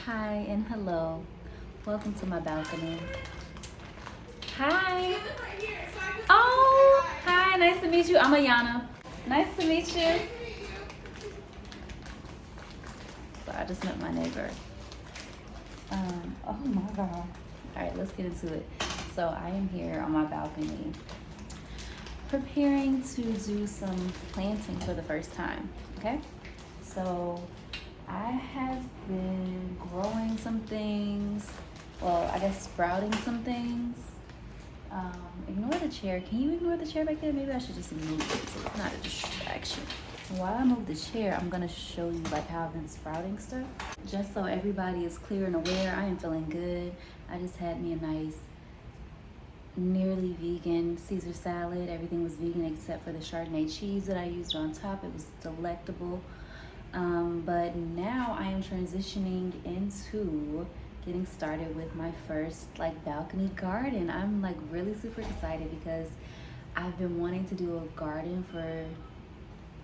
Hi and hello. Welcome to my balcony. Hi. Oh, hi. Nice to meet you. I'm Ayana. Nice to meet you. So I just met my neighbor. Oh my God. All right, let's get into it. So I am here on my balcony preparing to do some planting for the first time. Okay. So I have been growing some things. Well, I guess sprouting some things. Ignore the chair. Can you ignore the chair back there? Maybe I should just move it so it's not a distraction. While I move the chair, I'm gonna show you like how I've been sprouting stuff. Just so everybody is clear and aware, I am feeling good. I just had me a nice, nearly vegan Caesar salad. Everything was vegan except for the Chardonnay cheese that I used on top. It was delectable. But now I am transitioning into getting started with my first like balcony garden. I'm like really super excited because I've been wanting to do a garden for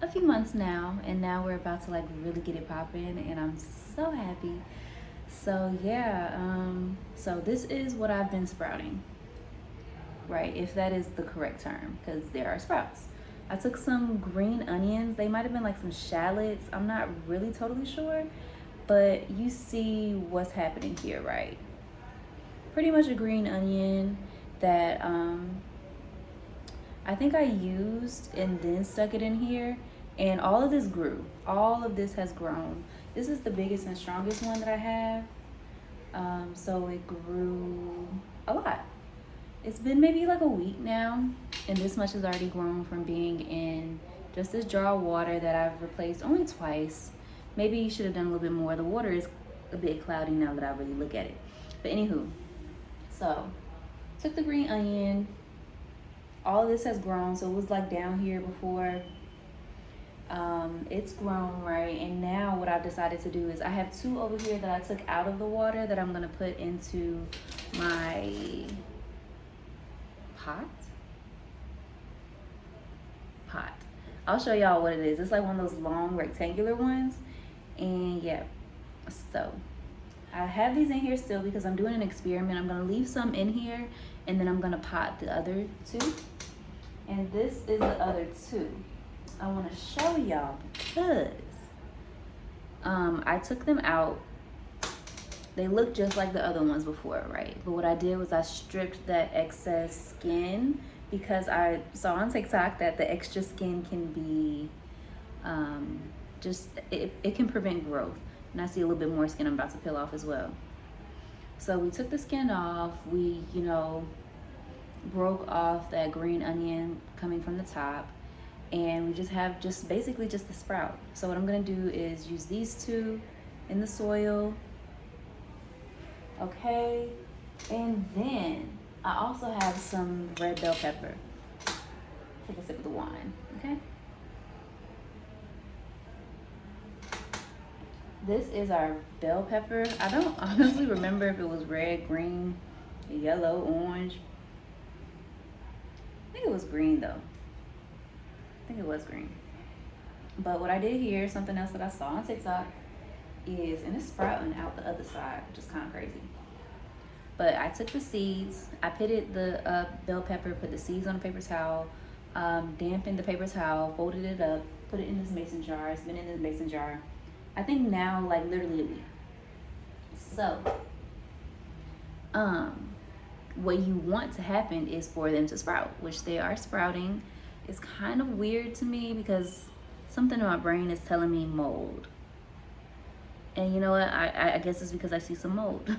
a few months now, and now we're about to like really get it popping, and I'm so happy. So yeah, so this is what I've been sprouting, right? If that is the correct term, because there are sprouts. I took some green onions. They might have been like some shallots. I'm not really totally sure, but you see what's happening here, right? Pretty much a green onion that I think I used and then stuck it in here, and all of this grew. All of this has grown. This is the biggest and strongest one that I have. So it grew a lot. It's been maybe like a week now, and this much has already grown from being in just this jar of water that I've replaced only twice. Maybe you should have done a little bit more. The water is a bit cloudy now that I really look at it. But anywho, so took the green onion. All of this has grown, so it was like down here before. It's grown, right? And now what I've decided to do is I have two over here that I took out of the water that I'm gonna put into my pot. I'll show y'all what it is. It's like one of those long rectangular ones. And yeah, so I have these in here still because I'm doing an experiment. I'm gonna leave some in here and then I'm gonna pot the other two. And this is the other two. I wanna show y'all because I took them out. They look just like the other ones before, right? But what I did was I stripped that excess skin because I saw on TikTok that the extra skin can be it can prevent growth. And I see a little bit more skin I'm about to peel off as well. So we took the skin off. We, broke off that green onion coming from the top. And we just have basically just the sprout. So what I'm gonna do is use these two in the soil. Okay, and then I also have some red bell pepper. Take a sip of the wine, okay? This is our bell pepper. I don't honestly remember if it was red, green, yellow, orange. I think it was green though. I think it was green. But what I did here, something else that I saw on TikTok, and it's sprouting out the other side, which is kind of crazy. But I took the seeds, I pitted the bell pepper, put the seeds on a paper towel, dampened the paper towel, folded it up, put it in this mason jar. It's been in this mason jar, I think now like literally a week. So, what you want to happen is for them to sprout, which they are sprouting. It's kind of weird to me because something in my brain is telling me mold. And you know what? I guess it's because I see some mold.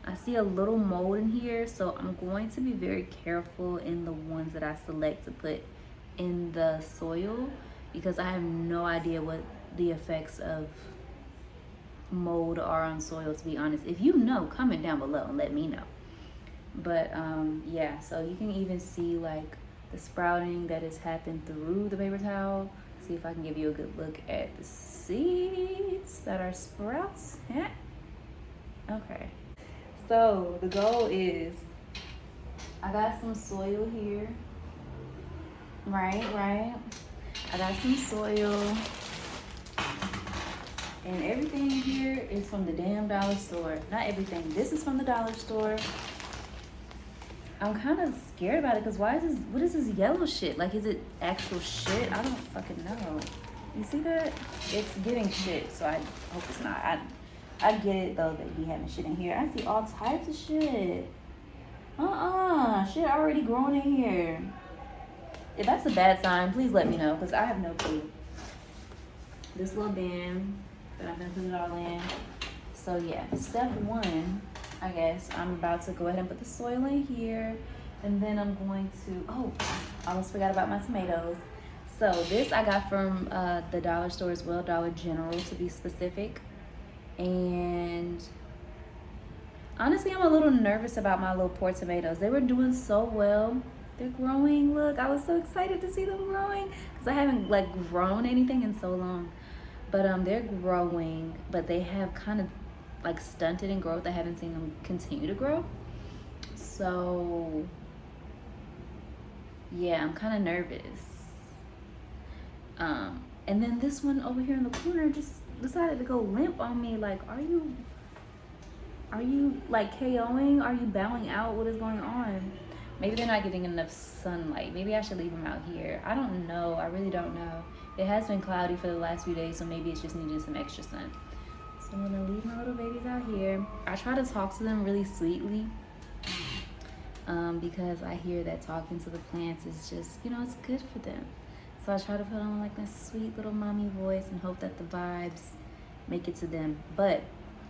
I see a little mold in here, so I'm going to be very careful in the ones that I select to put in the soil because I have no idea what the effects of mold are on soil, to be honest. If you know, comment down below and let me know. But yeah, so you can even see like the sprouting that has happened through the paper towel. See if I can give you a good look at the seeds that are sprouts. Yeah. Okay. So the goal is, I got some soil here. Right. I got some soil. And everything here is from the damn dollar store. Not everything. This is from the dollar store. I'm kind of scared about it because what is this yellow shit? Like, is it actual shit? I don't fucking know. You see that? It's giving shit, so I hope it's not. I get it though, they be having shit in here. I see all types of shit. Shit already growing in here. If that's a bad sign, please let me know because I have no clue. This little bin that I'm gonna put it all in. So yeah, step one, I guess I'm about to go ahead and put the soil in here, and then I'm going to, I almost forgot about my tomatoes. So this I got from the dollar store as well, Dollar General to be specific. And honestly, I'm a little nervous about my little poor tomatoes. They were doing so well. They're growing. Look, I was so excited to see them growing because I haven't like grown anything in so long. But they're growing, but they have kind of like stunted in growth. I haven't seen them continue to grow. So yeah, I'm kind of nervous. And then this one over here in the corner just decided to go limp on me. Like, are you like KOing? Are you bowing out? What is going on? Maybe they're not getting enough sunlight. Maybe I should leave them out here. I don't know. I really don't know. It has been cloudy for the last few days, so maybe it's just needed some extra sun. So I'm gonna leave my little babies out here. I try to talk to them really sweetly because I hear that talking to the plants is just, it's good for them. So I try to put on like this sweet little mommy voice and hope that the vibes make it to them. But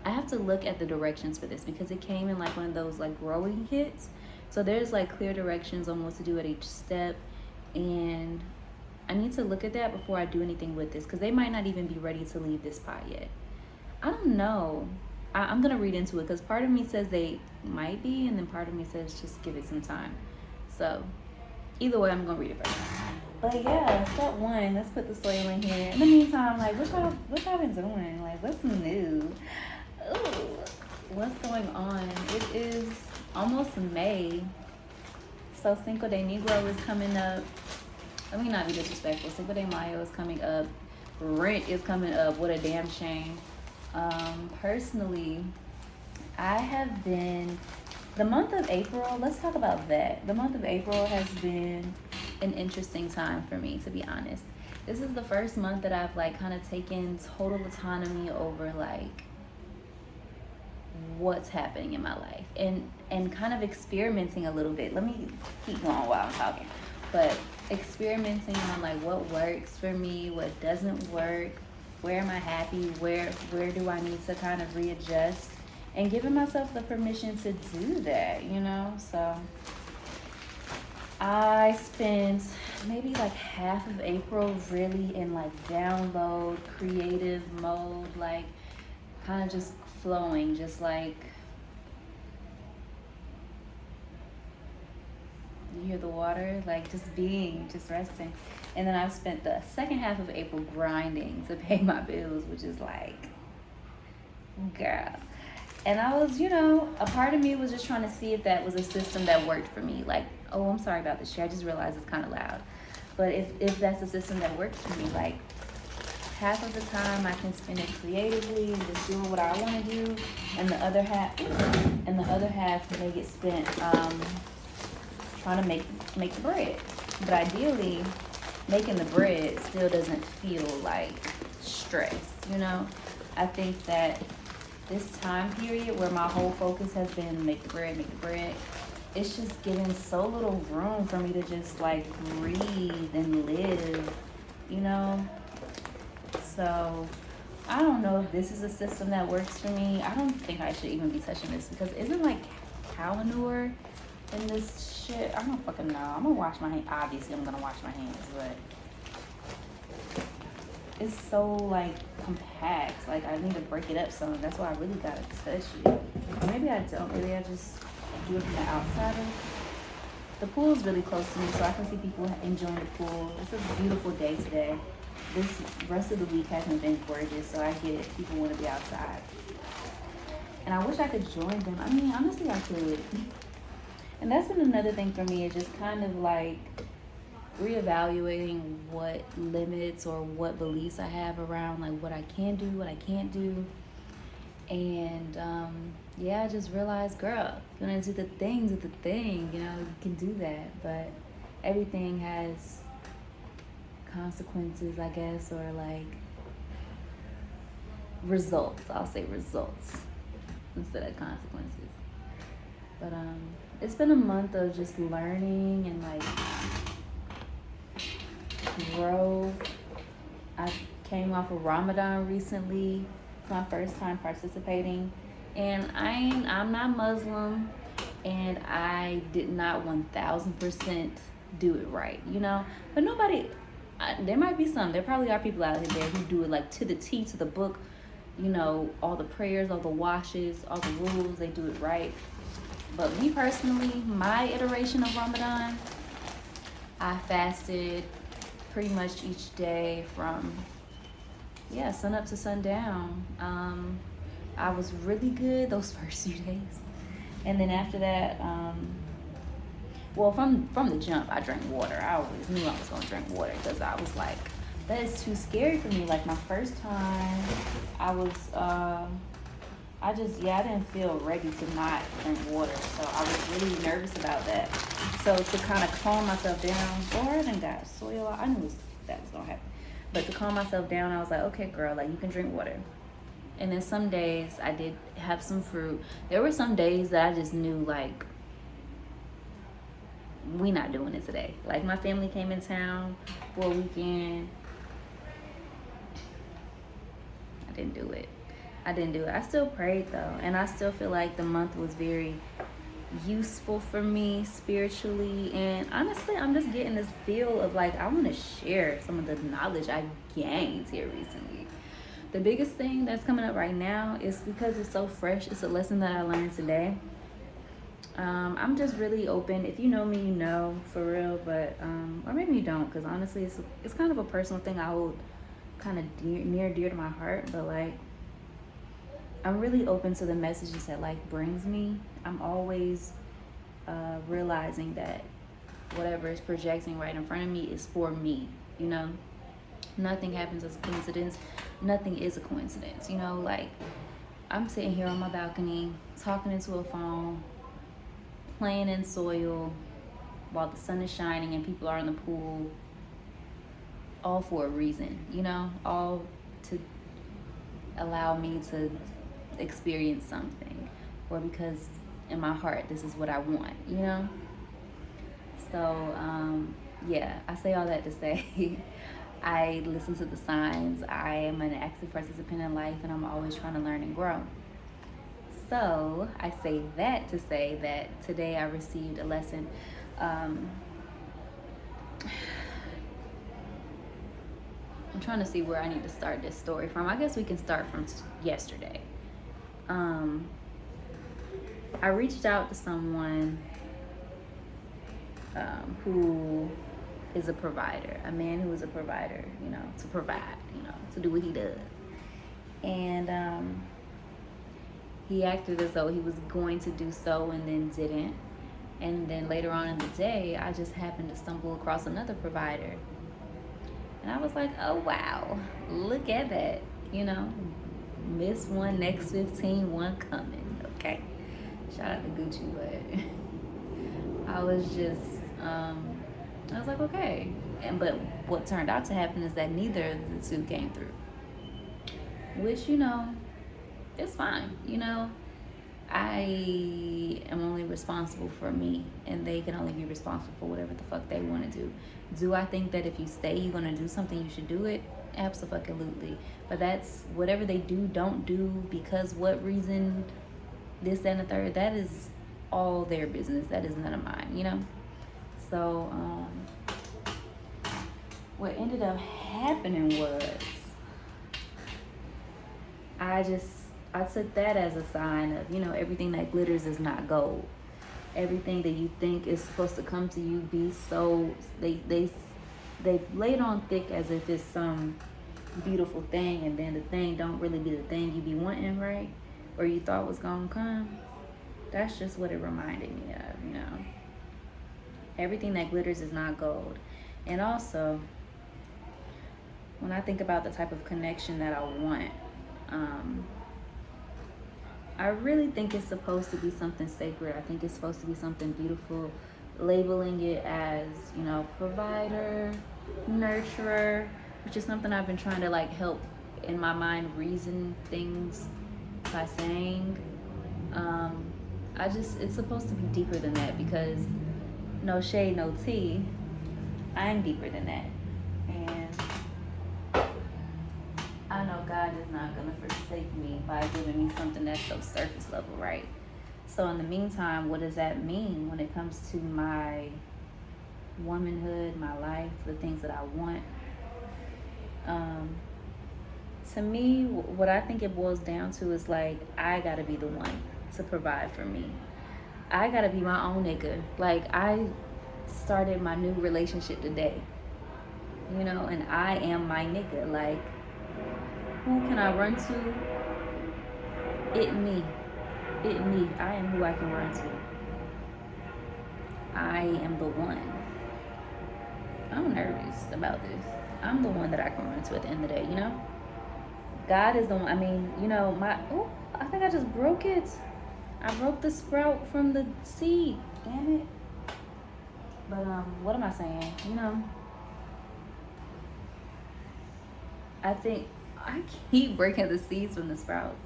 I have to look at the directions for this because it came in like one of those like growing kits. So there's like clear directions on what to do at each step. And I need to look at that before I do anything with this because they might not even be ready to leave this pot yet. I don't know. I'm going to read into it because part of me says they might be and then part of me says just give it some time. So either way, I'm going to read it first. But yeah, step one, let's put the soil in here. In the meantime, like, what y'all been doing? Like, what's new? Ooh, what's going on? It is almost May. So Cinco de Negro is coming up. Let me not be disrespectful. Cinco de Mayo is coming up. Rent is coming up. What a damn shame. Personally, I have been, the month of April, let's talk about that. The month of April has been an interesting time for me, to be honest. This is the first month that I've like kind of taken total autonomy over like what's happening in my life and kind of experimenting a little bit. Let me keep going while I'm talking. But experimenting on like what works for me, what doesn't work, where am I happy, where do I need to kind of readjust, and giving myself the permission to do that, So I spent maybe like half of April really in like download creative mode, like kind of just flowing, just like, you hear the water, like just being, just resting. And then I've spent the second half of April grinding to pay my bills, which is like, girl. And I was, a part of me was just trying to see if that was a system that worked for me. Like, oh, I'm sorry about this shit. I just realized it's kind of loud. But if that's a system that works for me, like half of the time I can spend it creatively and just doing what I want to do, and the other half may get spent trying to make the bread. But ideally, making the bread still doesn't feel like stress, I think that this time period where my whole focus has been make the bread, it's just giving so little room for me to just like breathe and live, So I don't know if this is a system that works for me. I don't think I should even be touching this because isn't like cow manure in this shit? I don't fucking know. I'm gonna wash my hands. Obviously, I'm gonna wash my hands, but it's so like compact. Like I need to break it up some. That's why I really gotta touch it. Or maybe I don't. Maybe I just do it from the outside. The pool is really close to me, so I can see people enjoying the pool. It's a beautiful day today. This rest of the week hasn't been gorgeous, so I get it. People want to be outside. And I wish I could join them. I mean, honestly, I could. And that's been another thing for me, is just kind of like reevaluating what limits or what beliefs I have around like what I can do, what I can't do. And yeah, I just realized, girl, you want to do the thing, you know, you can do that. But everything has consequences, I guess, or like results. I'll say results instead of consequences. But it's been a month of just learning and like growth. I came off of Ramadan recently. It's my first time participating, and I'm not Muslim, and I did not 1,000% do it right, you know. But nobody, there might be some. There probably are people out there who do it like to the T, to the book. You know, all the prayers, all the washes, all the rules. They do it right. But me personally, my iteration of Ramadan, I fasted pretty much each day from sun up to sundown. I was really good those first few days, and then after that, well, from the jump, I drank water. I always knew I was gonna drink water because I was like, that is too scary for me. Like my first time, I was I didn't feel ready to not drink water, so I was really nervous about that. So to kind of calm myself down, or I done got soil. I knew that was gonna happen, but to calm myself down, I was like, okay, girl, like you can drink water. And then some days I did have some fruit. There were some days that I just knew like we not doing it today. Like my family came in town for a weekend. I didn't do it. I still prayed though, and I still feel like the month was very useful for me spiritually. And honestly, I'm just getting this feel of like I want to share some of the knowledge I gained here recently. The biggest thing that's coming up right now is because it's so fresh. It's a lesson that I learned today. I'm just really open. If you know me, you know for real, but or maybe you don't, because honestly, it's kind of a personal thing I hold kind of near dear to my heart. But like, I'm really open to the messages that life brings me. I'm always realizing that whatever is projecting right in front of me is for me, you know? Nothing happens as a coincidence. Nothing is a coincidence, you know? Like, I'm sitting here on my balcony, talking into a phone, playing in soil while the sun is shining and people are in the pool, all for a reason, you know? All to allow me to experience something, or because in my heart this is what I want, you know. So yeah, I say all that to say I listen to the signs. I am an active participant in life, and I'm always trying to learn and grow. So I say that to say that today I received a lesson. I'm trying to see where I need to start this story from. I guess we can start from yesterday. I reached out to someone who is a provider, a man who is a provider, you know, to provide, you know, to do what he does. And he acted as though he was going to do so and then didn't. And then later on in the day, I just happened to stumble across another provider. And I was like, oh, wow, look at that, you know, miss one, next 15, one coming, okay? Shout out to Gucci, but I was just, I was like, okay. But what turned out to happen is that neither of the two came through. Which, you know, it's fine, you know. I am only responsible for me, and they can only be responsible for whatever the fuck they want to do. Do I think that if you say you're going to do something, you should do it? Absolutely. But that's whatever they do, don't do, because what reason, this, that, and the third, that is all their business. That is none of mine, you know? So, what ended up happening was I took that as a sign of, you know, everything that glitters is not gold. Everything that you think is supposed to come to you be so, they lay it on thick as if it's some beautiful thing, and then the thing don't really be the thing you be wanting, right? Or you thought was gonna come. That's just what it reminded me of, you know. Everything that glitters is not gold. And also, when I think about the type of connection that I want, um, I really think it's supposed to be something sacred. I think it's supposed to be something beautiful. Labeling it as, provider, nurturer, which is something I've been trying to like help in my mind reason things by saying. Um, it's supposed to be deeper than that because no shade, no tea. I'm deeper than that. And I know God is not going to forsake me by giving me something that's so surface level, right? So in the meantime, what does that mean when it comes to my womanhood, my life, the things that I want? To me, what I think it boils down to is like, I got to be the one to provide for me. I got to be my own nigga. Like, I started my new relationship today, and I am my nigga. Like, who can I run to? It me. It me. I am who I can run to. I am the one. I'm nervous about this. I'm the one that I can run to at the end of the day, God is the one. I mean, I think I just broke it. I broke the sprout from the seed. Damn it. But what am I saying? I think I keep breaking the seeds from the sprouts.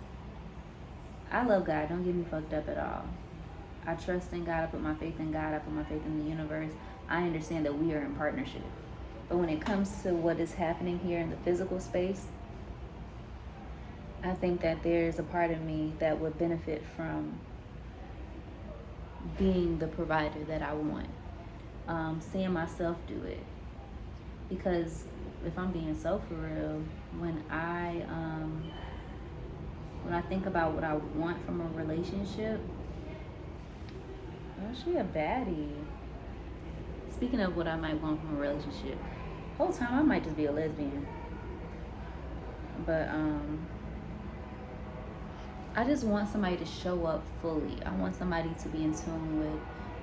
I love God. Don't get me fucked up at all. I trust in God. I put my faith in God. I put my faith in the universe. I understand that we are in partnership. But when it comes to what is happening here in the physical space, I think that there's a part of me that would benefit from being the provider that I want. Seeing myself do it. Because if I'm being so for real, when I think about what I want from a relationship, she a baddie. Speaking of what I might want from a relationship, whole time I might just be a lesbian. But I just want somebody to show up fully. I want somebody to be in tune with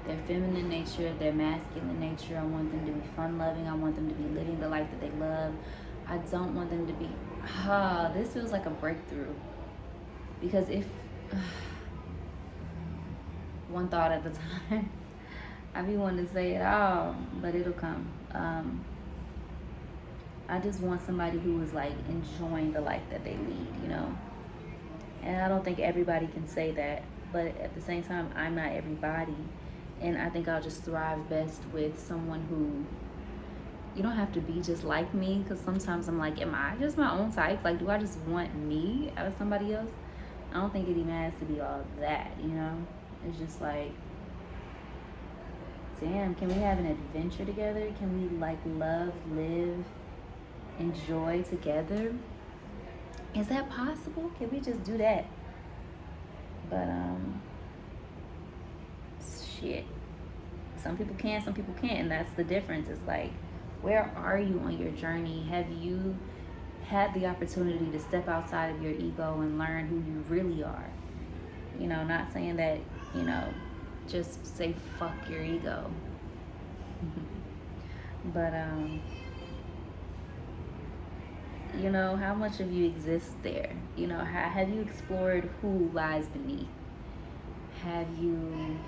their feminine nature, their masculine nature. I want them to be fun-loving. I want them to be living the life that they love. I don't want them to be, this feels like a breakthrough. Because if, one thought at a time, I be wanting to say it all, but it'll come. I just want somebody who is like enjoying the life that they lead, And I don't think everybody can say that, but at the same time, I'm not everybody. And I think I'll just thrive best with someone who, you don't have to be just like me, because sometimes I'm like, am I just my own type? Like, do I just want me out of somebody else? I don't think it even has to be all that, It's just like, damn, can we have an adventure together? Can we like love, live, enjoy together? Is that possible? Can we just do that? But shit. Some people can, some people can't, and that's the difference. It's like, where are you on your journey? Have you had the opportunity to step outside of your ego and learn who you really are? Not saying that, just say fuck your ego. But how much of you exists there? Have you explored who lies beneath? Have you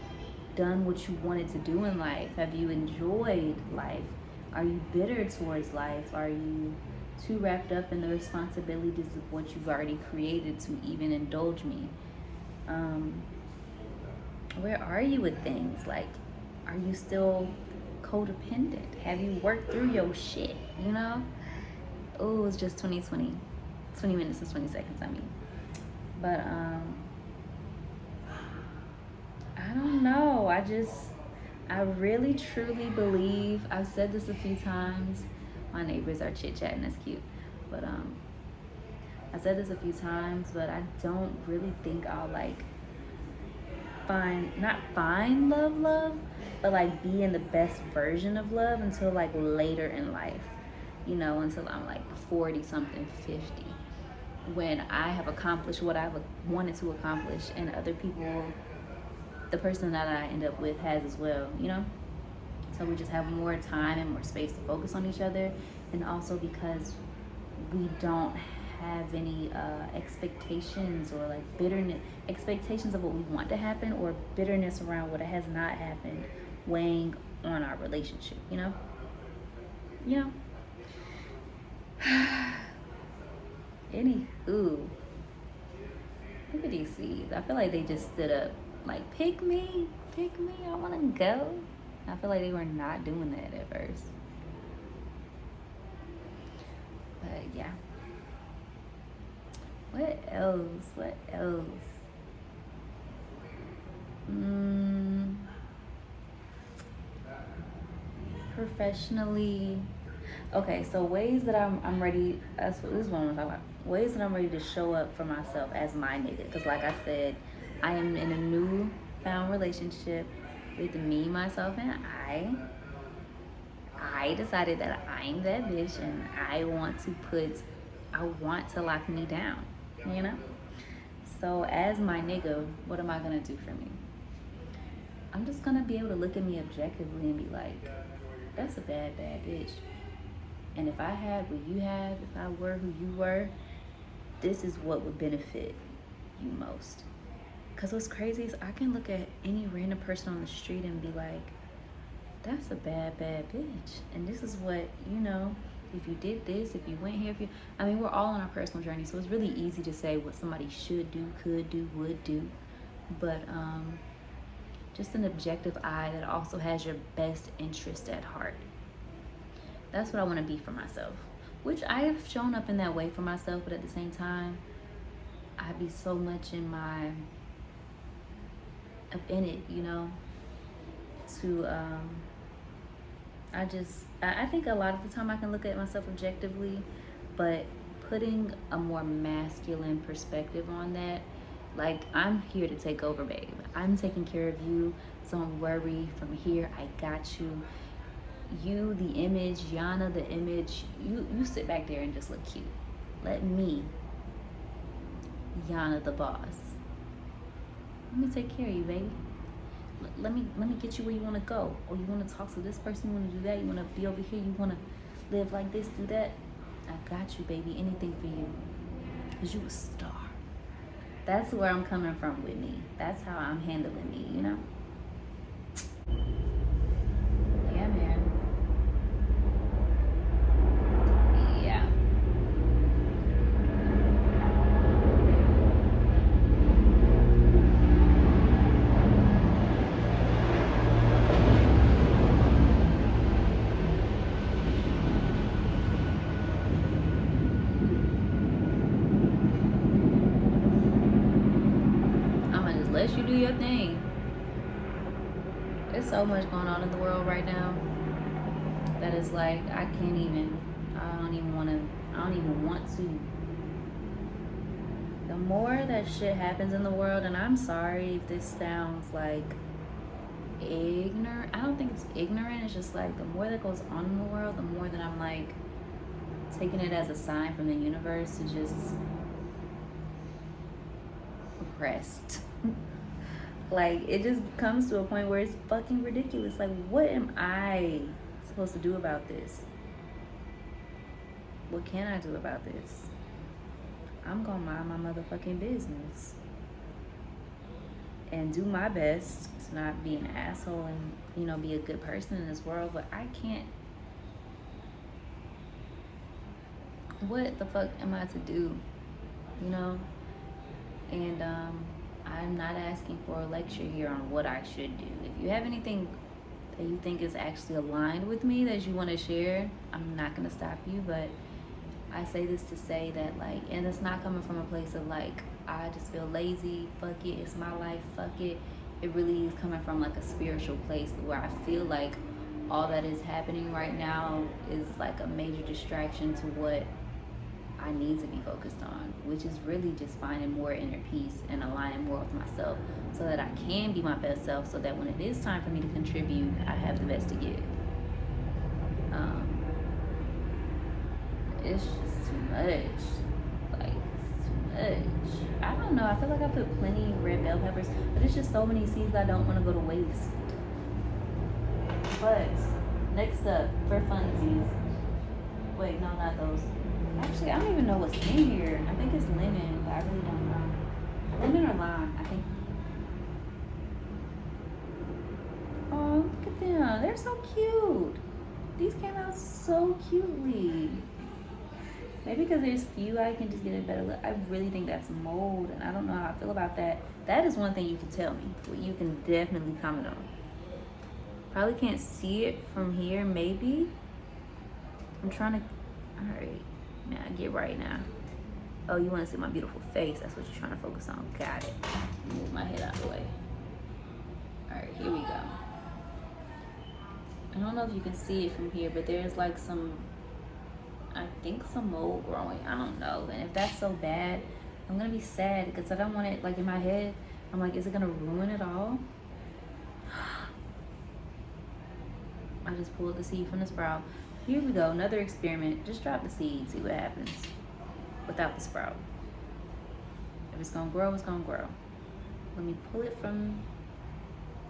done what you wanted to do in life? Have you enjoyed life? Are you bitter towards life? Are you too wrapped up in the responsibilities of what you've already created to even indulge me? Where are you with things? Like, are you still codependent? Have you worked through your shit? Oh, it's just 20 minutes and 20 seconds, I mean. But I don't know. I really truly believe, I've said this a few times. My neighbors are chit-chatting, that's cute. But I said this a few times, but I don't really think I'll like not find love, but like be in the best version of love until like later in life. Until I'm like 40 something, 50, when I have accomplished what I've wanted to accomplish, and other people, the person that I end up with has as well, to so we just have more time and more space to focus on each other, and also because we don't have any expectations or like bitterness, expectations of what we want to happen, or bitterness around what has not happened weighing on our relationship, you know? Anywho, look at these seeds. I feel like they just stood up like, pick me, I want to go. I feel like they were not doing that at first. But yeah. What else? Professionally. Okay, so ways that I'm ready, this is what I'm talking about. Ways that I'm ready to show up for myself as my nigga. Because like I said, I am in a new found relationship with me, myself, and I decided that I'm that bitch, and I want to lock me down, you know? So as my nigga, what am I gonna do for me? I'm just gonna be able to look at me objectively and be like, that's a bad bitch. And if I had what you have, if I were who you were, this is what would benefit you most. Because what's crazy is I can look at any random person on the street and be like, that's a bad bitch. And this is what, if you did this, if you went here, we're all on our personal journey. So it's really easy to say what somebody should do, could do, would do. But just an objective eye that also has your best interest at heart. That's what I want to be for myself, which I have shown up in that way for myself, but at the same time, I be so much in it, to, I think a lot of the time I can look at myself objectively, but putting a more masculine perspective on that, like, I'm here to take over, babe. I'm taking care of you, so don't worry. From here, I got you. You, the image, Yana, the image, you sit back there and just look cute. Let me, Yana, the boss, let me take care of you, baby. Let me get you where you want to go. Or you want to talk to this person, you want to do that, you want to be over here, you want to live like this, do that. I got you, baby. Anything for you. Because you a star. That's where I'm coming from with me. That's how I'm handling me, Yeah, man. Yeah. I'm gonna just let you do your thing. There's so much going on in the world right now that is like, I don't even want to. The more that shit happens in the world, and I'm sorry if this sounds like ignorant. I don't think it's ignorant. It's just like the more that goes on in the world, the more that I'm like taking it as a sign from the universe to just rest. Like, it just comes to a point where it's fucking ridiculous. Like, what am I supposed to do about this? What can I do about this? I'm gonna mind my motherfucking business and do my best to not be an asshole and, be a good person in this world. But I can't. What the fuck am I to do? And I'm not asking for a lecture here on what I should do. If you have anything that you think is actually aligned with me that you want to share, I'm not going to stop you. But I say this to say that, like, and it's not coming from a place of like, I just feel lazy, fuck it, it's my life, fuck it. It really is coming from like a spiritual place where I feel like all that is happening right now is like a major distraction to what I need to be focused on, which is really just finding more inner peace and aligning more with myself so that I can be my best self, so that when it is time for me to contribute, I have the best to give. It's just too much. Like, it's too much. I don't know. I feel like I put plenty red bell peppers, but it's just so many seeds I don't want to go to waste. But next up, for funsies. Wait, no, not those. Actually, I don't even know what's in here. I think it's lemon, but I really don't know. Lemon or lime, I think. Oh, look at them. They're so cute. These came out so cutely. Maybe because there's few, I can just get a better look. I really think that's mold, and I don't know how I feel about that. That is one thing you can tell me. What you can definitely comment on. Probably can't see it from here, maybe. I'm trying to. Alright. Now, get right now. Oh, you want to see my beautiful face. That's what you're trying to focus on. Got it. Move my head out of the way. Alright, here we go. I don't know if you can see it from here, but there's like some, I think some mold growing. I don't know. And if that's so bad, I'm going to be sad because I don't want it like in my head. I'm like, is it going to ruin it all? I just pulled the seed from the sprout. Here we go. Another experiment. Just drop the seed. See what happens without the sprout. If it's going to grow, it's going to grow. Let me pull it from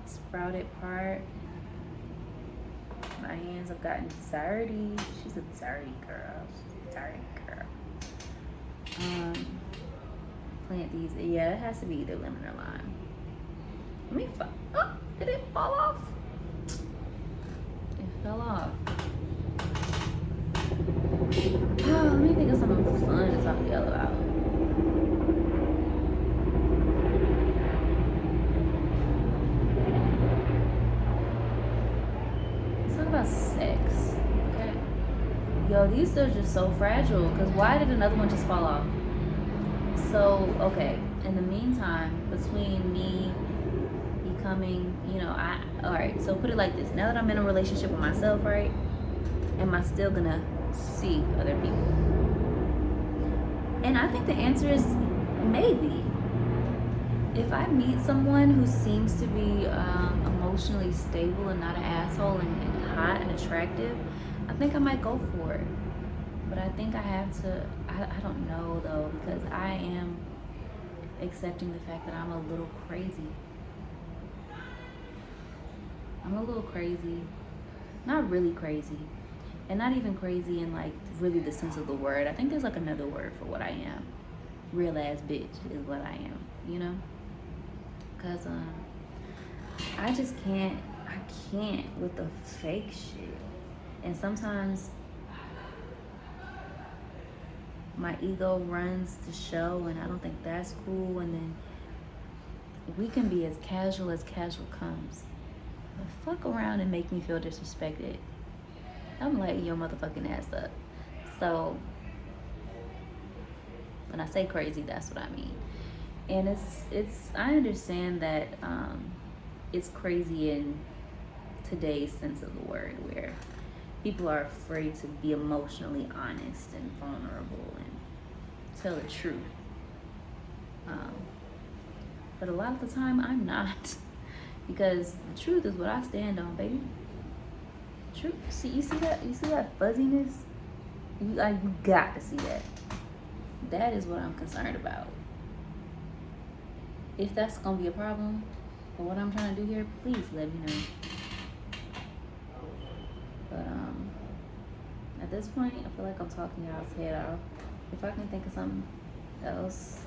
the sprouted part. My hands have gotten dirty. She's a dirty girl. She's a dirty girl. Plant these. Yeah, it has to be either lemon or lime. Let me oh, did it fall off? It fell off. Oh, let me think of something fun to talk to y'all about. Let's talk about sex. Okay. Yo, these are just so fragile. Because why did another one just fall off? So, okay. In the meantime, between me becoming, alright, so put it like this. Now that I'm in a relationship with myself, right? Am I still gonna see other people? And I think the answer is maybe. If I meet someone who seems to be emotionally stable and not an asshole and hot and attractive, I think I might go for it. But I think I have to, I don't know though, because I am accepting the fact that I'm a little crazy. I'm a little crazy. Not really crazy. And not even crazy in like really the sense of the word. I think there's like another word for what I am. Real ass bitch is what I am, you know? Cause I just can't with the fake shit. And sometimes my ego runs the show and I don't think that's cool, and then we can be as casual comes. But fuck around and make me feel disrespected. I'm lighting your motherfucking ass up. So when I say crazy, that's what I mean. And it's I understand that it's crazy in today's sense of the word, where people are afraid to be emotionally honest and vulnerable and tell the truth. But a lot of the time I'm not, because the truth is what I stand on, baby. Truth. See, you see that fuzziness? You got to see that. That is what I'm concerned about. If that's gonna be a problem for what I'm trying to do here, please let me know. But at this point, I feel like I'm talking y'all's head off. If I can think of something else,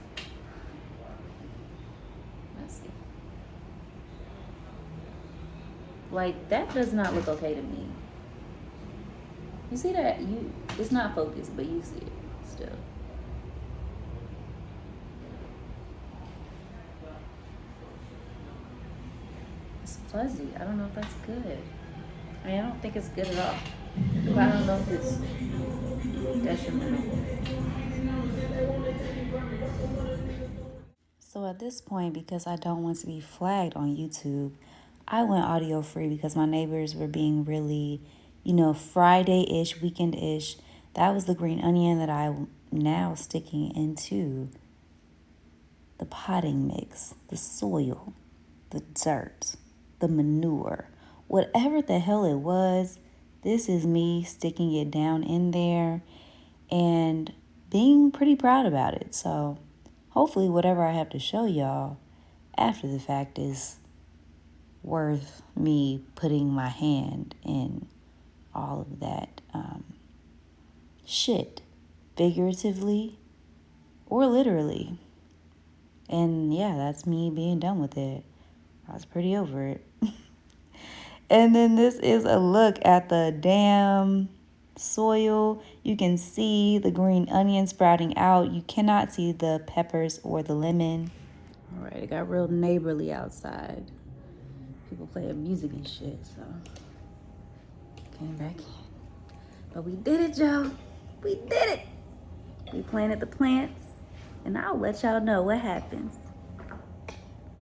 let's see. Like, that does not look okay to me. You see that? It's not focused, but you see it still. It's fuzzy. I don't know if that's good. I mean, I don't think it's good at all. But I don't know if it's detrimental. So at this point, because I don't want to be flagged on YouTube, I went audio free because my neighbors were being really, Friday-ish, weekend-ish. That was the green onion that I'm now sticking into the potting mix, the soil, the dirt, the manure, whatever the hell it was. This is me sticking it down in there and being pretty proud about it. So hopefully whatever I have to show y'all after the fact is worth me putting my hand in all of that shit, figuratively or literally. And yeah, that's me being done with it. I was pretty over it. And then this is a look at the damn soil. You can see the green onion sprouting out. You cannot see the peppers or the lemon. All right, it got real neighborly outside. People playing music and shit, so came back in. But we did it, Joe. We did it. We planted the plants, and I'll let y'all know what happens.